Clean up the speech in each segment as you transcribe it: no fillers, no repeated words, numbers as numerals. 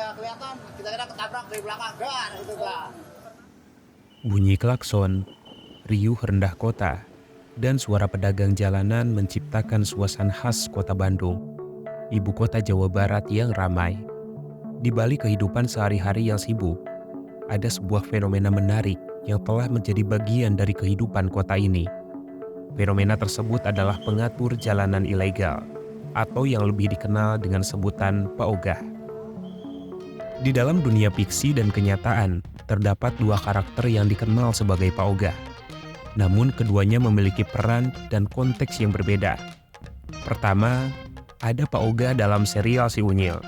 nggak kelihatan, kita kira ketabrak dari belakang, gar gitu kan. Bunyi klakson, riuh rendah kota, dan suara pedagang jalanan menciptakan suasana khas kota Bandung, ibu kota Jawa Barat yang ramai. Di balik kehidupan sehari-hari yang sibuk, ada sebuah fenomena menarik yang telah menjadi bagian dari kehidupan kota ini. Fenomena tersebut adalah pengatur jalanan ilegal, atau yang lebih dikenal dengan sebutan paogah. Di dalam dunia fiksi dan kenyataan, terdapat dua karakter yang dikenal sebagai paogah. Namun keduanya memiliki peran dan konteks yang berbeda. Pertama, ada paogah dalam serial Si Unyil.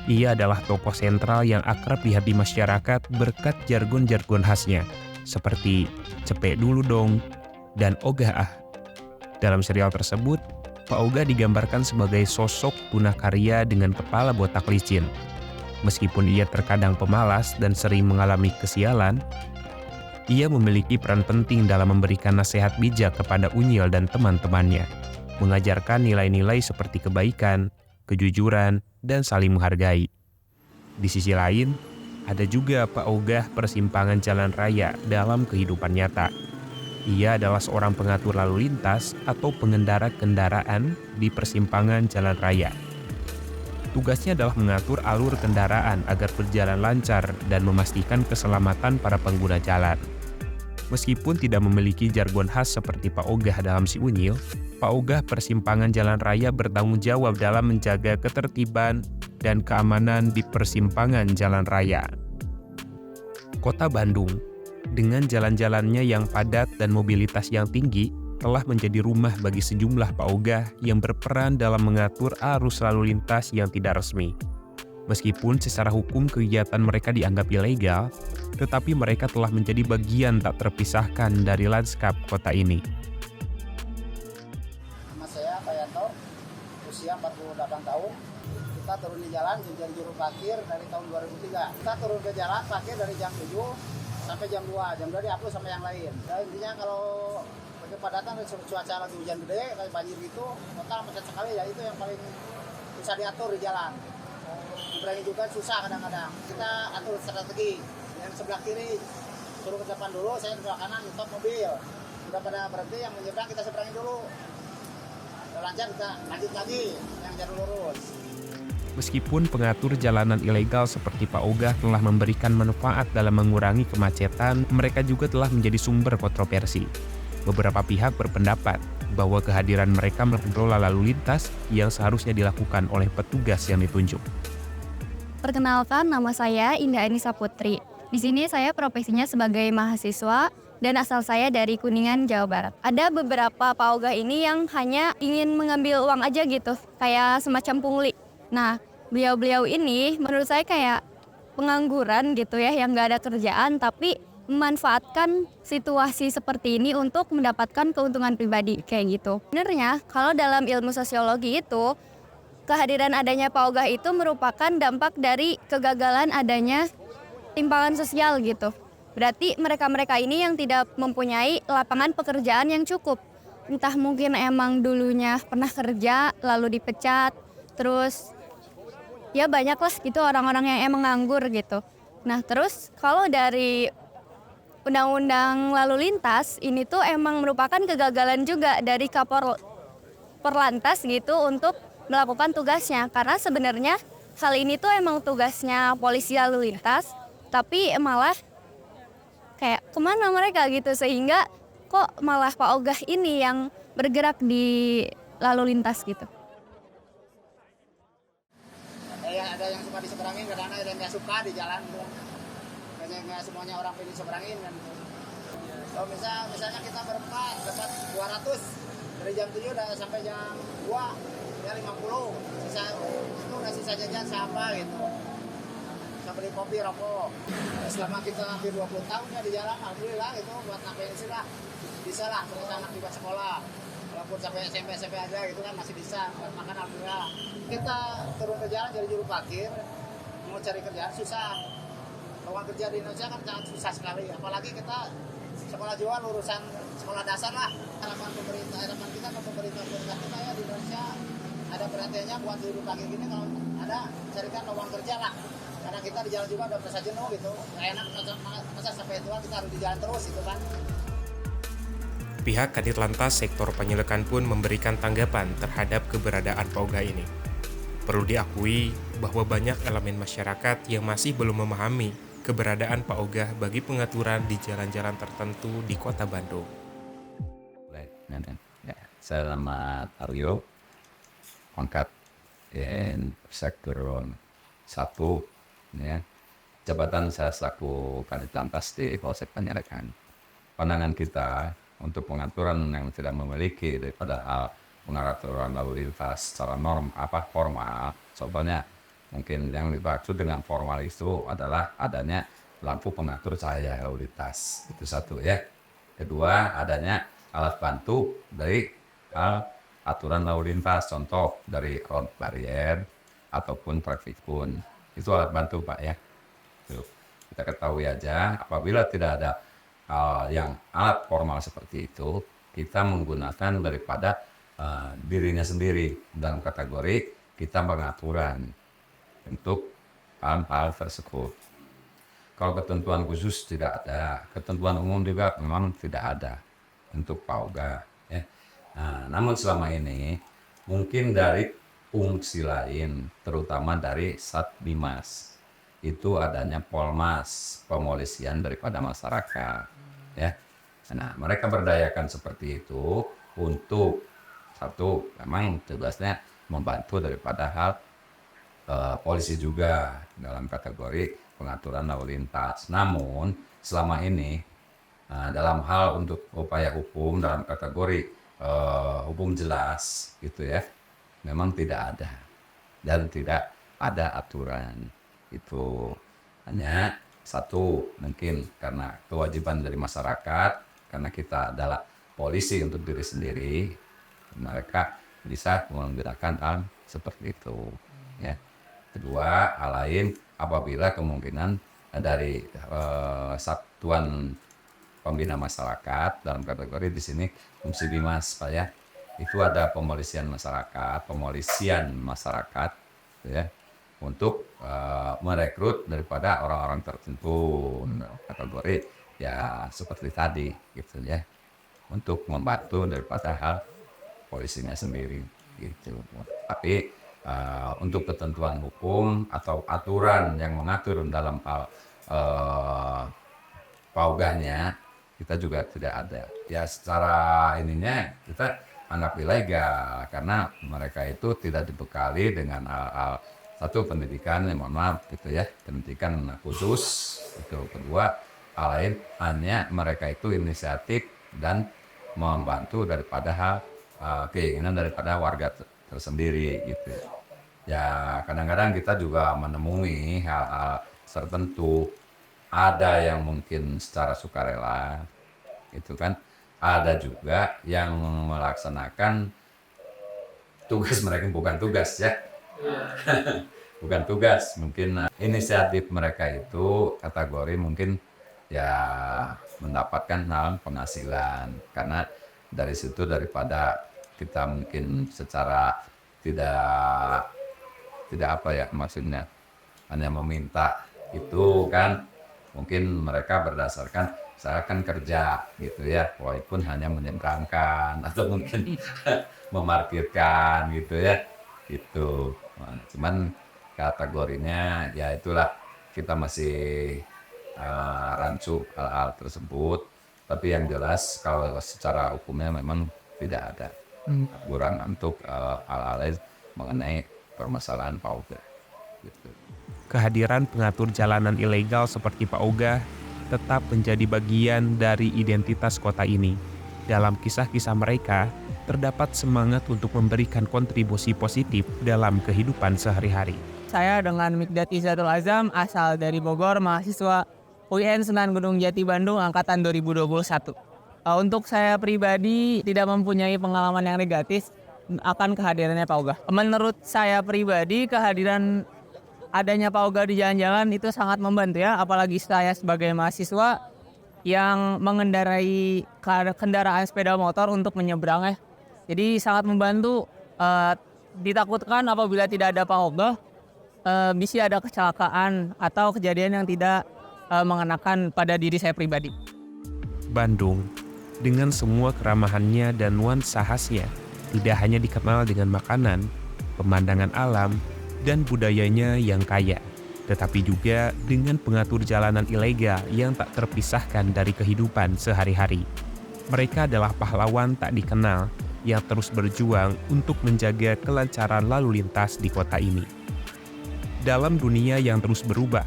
Ia adalah tokoh sentral yang akrab di hati masyarakat berkat jargon-jargon khasnya, seperti "cepek dulu dong" dan "ogah ah". Dalam serial tersebut, paogah digambarkan sebagai sosok tunakarya dengan kepala botak licin. Meskipun ia terkadang pemalas dan sering mengalami kesialan, ia memiliki peran penting dalam memberikan nasihat bijak kepada Unyil dan teman-temannya, mengajarkan nilai-nilai seperti kebaikan, kejujuran, dan saling menghargai. Di sisi lain, ada juga paogah persimpangan jalan raya dalam kehidupan nyata. Ia adalah seorang pengatur lalu lintas atau pengendara kendaraan di persimpangan jalan raya. Tugasnya adalah mengatur alur kendaraan agar berjalan lancar dan memastikan keselamatan para pengguna jalan. Meskipun tidak memiliki jargon khas seperti paogah dalam Si Unyil, paogah persimpangan jalan raya bertanggung jawab dalam menjaga ketertiban dan keamanan di persimpangan jalan raya. Kota Bandung, dengan jalan-jalannya yang padat dan mobilitas yang tinggi, telah menjadi rumah bagi sejumlah paogah yang berperan dalam mengatur arus lalu lintas yang tidak resmi. Meskipun secara hukum kegiatan mereka dianggap ilegal, tetapi mereka telah menjadi bagian tak terpisahkan dari lanskap kota ini. Nama saya Pak Yanto, usia 48 tahun. Kita turun di jalan jadi juru parkir dari tahun 2003. Kita turun ke jalan parkir dari jam 7 sampai jam 2. Jam 2 dihapus sama yang lain. Dan intinya kalau kepadatan dan cuaca lagi hujan gede kayak banjir gitu, kota macet sekali, ya itu yang paling susah diatur di jalan. Berani juga susah kadang-kadang. Kita atur strategi. Yang sebelah kiri suruh ke depan dulu, saya ke sebelah kanan stop mobil. Udah pada berhenti, yang menyeberang kita seberangin dulu. Udah lancar kita lanjut lagi yang jalur lurus. Meskipun pengatur jalanan ilegal seperti paogah telah memberikan manfaat dalam mengurangi kemacetan, mereka juga telah menjadi sumber kontroversi. Beberapa pihak berpendapat bahwa kehadiran mereka mengelola lalu lintas yang seharusnya dilakukan oleh petugas yang ditunjuk. Perkenalkan, nama saya Indah Anissa Putri. Di sini saya profesinya sebagai mahasiswa dan asal saya dari Kuningan, Jawa Barat. Ada beberapa paogah ini yang hanya ingin mengambil uang aja gitu, kayak semacam pungli. Nah, beliau-beliau ini menurut saya kayak pengangguran gitu ya, yang nggak ada kerjaan tapi memanfaatkan situasi seperti ini untuk mendapatkan keuntungan pribadi kayak gitu. Sebenarnya kalau dalam ilmu sosiologi itu, kehadiran adanya paogah itu merupakan dampak dari kegagalan adanya timpangan sosial gitu. Berarti mereka-mereka ini yang tidak mempunyai lapangan pekerjaan yang cukup. Entah mungkin emang dulunya pernah kerja lalu dipecat, terus ya banyak lah gitu orang-orang yang emang nganggur gitu. Nah terus kalau dari Undang-Undang Lalu Lintas ini tuh emang merupakan kegagalan juga dari Kapolres Perlantas gitu untuk melakukan tugasnya, karena sebenarnya hal ini tuh emang tugasnya polisi lalu lintas, tapi malah kayak kemana mereka gitu, sehingga kok malah paogah ini yang bergerak di lalu lintas gitu. Ada yang suka diseberangin, kadang-kadang ada yang nggak suka di jalan gitu. Nggak semuanya orang pengen diseberangin kan. So, misalnya kita berempat dapat 200 dari jam 7 udah sampai jam 2 ya 50, sisa itu udah sisa jajan siapa gitu, bisa beli kopi rokok. Selama kita hampir 20 tahun ya di jalan, alhamdulillah itu buat ngapain sih lah, bisa lah terus anak juga sekolah, walaupun sampai SMP aja gitu kan masih bisa buat makan, alhamdulillah. Kita turun ke jalan jadi juru parkir, mau cari kerjaan susah. Lowongan kerja di Indonesia kan sangat susah sekali, apalagi kita sekolah jual urusan sekolah dasar lah. Harapan kita ke pemerintah kita ya di Indonesia ada perhatiannya buat juru parkir gini, kalau ada carikan lowongan kerja lah Karena kita di jalan juga udah merasa jenuh gitu. Nggak enak masa sampai tua kita harus di jalan terus gitu kan. Pihak Kadit Lantas Sektor Penyelekan pun memberikan tanggapan terhadap keberadaan Pauga ini. Perlu diakui bahwa banyak elemen masyarakat yang masih belum memahami keberadaan Pauga bagi pengaturan di jalan-jalan tertentu di Kota Bandung. Ya, selamat Aryo, pangkat sektor 1, ya. Jabatan saya selaku Kadit Lantas di Polsek Penyelekan. Pandangan kita untuk pengaturan yang tidak memiliki daripada hal pengaturan lalu lintas secara formal. Contohnya mungkin yang dimaksud dengan formal itu adalah adanya lampu pengatur cahaya lalu lintas, itu satu ya. Kedua, adanya alat bantu dari hal aturan lalu lintas, contoh dari road barrier ataupun traffic cone. Itu alat bantu Pak ya. Tuh, kita ketahui aja apabila tidak ada yang alat formal seperti itu, kita menggunakan daripada dirinya sendiri dalam kategori kita pengaturan untuk hal-hal tersebut. Kalau ketentuan khusus tidak ada, ketentuan umum juga memang tidak ada untuk Pauga. Ya. Nah, namun selama ini mungkin dari fungsi lain, terutama dari Satbimas, itu adanya Polmas, pemolisian daripada masyarakat. Ya, nah mereka berdayakan seperti itu untuk satu, memang tugasnya membantu daripada hal polisi juga dalam kategori pengaturan lalu lintas. Namun selama ini dalam hal untuk upaya hukum dalam kategori hukum jelas gitu ya, memang tidak ada dan tidak ada aturan itu. Hanya satu, mungkin karena kewajiban dari masyarakat, karena kita adalah polisi untuk diri sendiri, mereka bisa menggunakan hal seperti itu. Ya. Kedua, hal lain apabila kemungkinan dari satuan pembina masyarakat dalam kategori di sini fungsi Bimas Pak ya, itu ada pemolisian masyarakat, ya, untuk merekrut daripada orang-orang tertentu kategori ya seperti tadi gitu ya, untuk membantu daripada hal polisinya sendiri gitu. Tapi untuk ketentuan hukum atau aturan yang mengatur dalam hal paugahnya kita juga tidak ada. Ya secara ininya kita anggap ilegal karena mereka itu tidak dibekali dengan hal satu pendidikan, mohon maaf gitu ya, pendidikan khusus. Itu kedua, hal lain hanya mereka itu inisiatif dan membantu daripada hal keinginan daripada warga tersendiri gitu. Ya kadang-kadang kita juga menemui hal-hal tertentu, ada yang mungkin secara sukarela, itu kan, ada juga yang melaksanakan tugas mereka bukan tugas ya. Bukan tugas, mungkin inisiatif mereka itu kategori mungkin ya mendapatkan hal penghasilan, karena dari situ daripada kita mungkin secara tidak apa ya maksudnya hanya meminta itu kan, mungkin mereka berdasarkan saya kan kerja gitu ya, walaupun hanya menyeberangkan atau mungkin memarkirkan gitu ya gitu. Nah, cuman kategorinya ya itulah, kita masih rancu hal-hal tersebut, tapi yang jelas kalau secara hukumnya memang tidak ada aturan untuk hal-hal lain mengenai permasalahan Pauga gitu. Kehadiran pengatur jalanan ilegal seperti Pauga tetap menjadi bagian dari identitas kota ini. Dalam kisah-kisah mereka, terdapat semangat untuk memberikan kontribusi positif dalam kehidupan sehari-hari. Saya dengan Mikdad Izzadul Azam, asal dari Bogor, mahasiswa UIN Sunan Gunung Jati Bandung, angkatan 2021. Untuk saya pribadi tidak mempunyai pengalaman yang negatif akan kehadirannya Pauga. Menurut saya pribadi, kehadiran adanya Pauga di jalan-jalan itu sangat membantu ya, apalagi saya sebagai mahasiswa yang mengendarai kendaraan sepeda motor untuk menyeberang ya. Jadi sangat membantu. Ditakutkan apabila tidak ada Pauga, bisa ada kecelakaan atau kejadian yang tidak mengenakan pada diri saya pribadi. Bandung, dengan semua keramahannya dan nuansa khasnya, tidak hanya dikenal dengan makanan, pemandangan alam, dan budayanya yang kaya, tetapi juga dengan pengatur jalanan ilegal yang tak terpisahkan dari kehidupan sehari-hari. Mereka adalah pahlawan tak dikenal yang terus berjuang untuk menjaga kelancaran lalu lintas di kota ini. Dalam dunia yang terus berubah,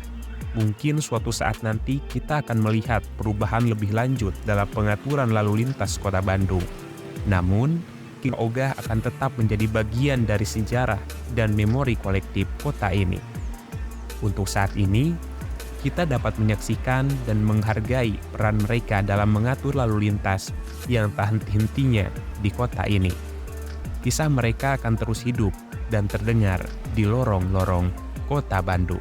mungkin suatu saat nanti kita akan melihat perubahan lebih lanjut dalam pengaturan lalu lintas kota Bandung. Namun, King Ogah akan tetap menjadi bagian dari sejarah dan memori kolektif kota ini. Untuk saat ini, kita dapat menyaksikan dan menghargai peran mereka dalam mengatur lalu lintas yang tak henti-hentinya di kota ini. Kisah mereka akan terus hidup dan terdengar di lorong-lorong kota Bandung.